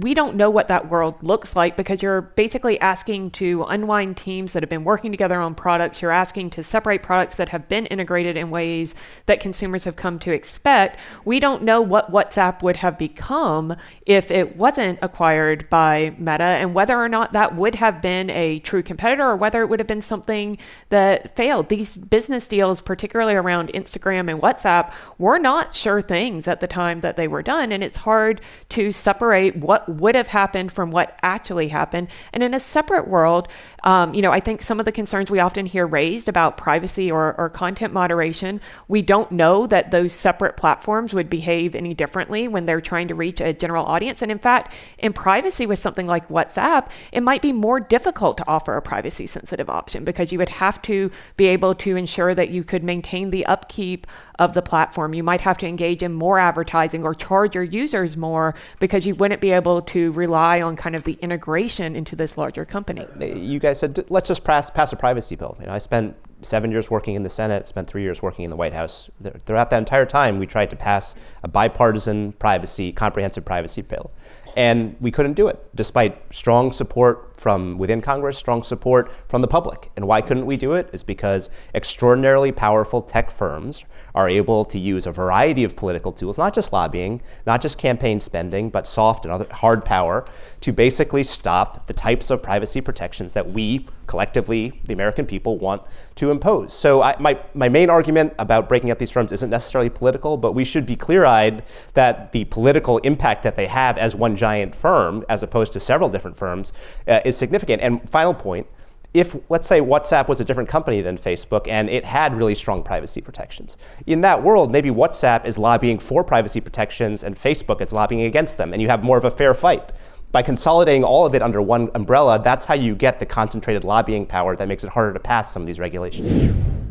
we don't know what that world looks like, because you're basically asking to unwind teams that have been working together on products. You're asking to separate products that have been integrated in ways that consumers have come to expect. We don't know what WhatsApp would have become if it wasn't acquired by Meta, and whether or not that would have been a true competitor or whether it would have been something that failed. These business deals, particularly around Instagram and WhatsApp, were not sure things at the time that they were done. And it's hard to separate what would have happened from what actually happened. And in a separate world, I think some of the concerns we often hear raised about privacy or content moderation, we don't know that those separate platforms would behave any differently when they're trying to reach a general audience. And in fact, in privacy with something like WhatsApp, it might be more difficult to offer a privacy sensitive option, because you would have to be able to ensure that you could maintain the upkeep of the platform. You might have to engage in more advertising or charge your users more, because you wouldn't be able to rely on kind of the integration into this larger company. You guys said, let's just pass a privacy bill. I spent 7 years working in the Senate, spent 3 years working in the White House. Throughout that entire time, we tried to pass a bipartisan comprehensive privacy bill. And we couldn't do it, despite strong support from within Congress, strong support from the public. And why couldn't we do it? It's because extraordinarily powerful tech firms are able to use a variety of political tools, not just lobbying, not just campaign spending, but soft and other hard power, to basically stop the types of privacy protections that we, collectively, the American people, want to impose. So my main argument about breaking up these firms isn't necessarily political, but we should be clear-eyed that the political impact that they have as one giant firm, as opposed to several different firms, is significant. And final point, if, let's say, WhatsApp was a different company than Facebook and it had really strong privacy protections, in that world, maybe WhatsApp is lobbying for privacy protections and Facebook is lobbying against them, and you have more of a fair fight. By consolidating all of it under one umbrella, that's how you get the concentrated lobbying power that makes it harder to pass some of these regulations.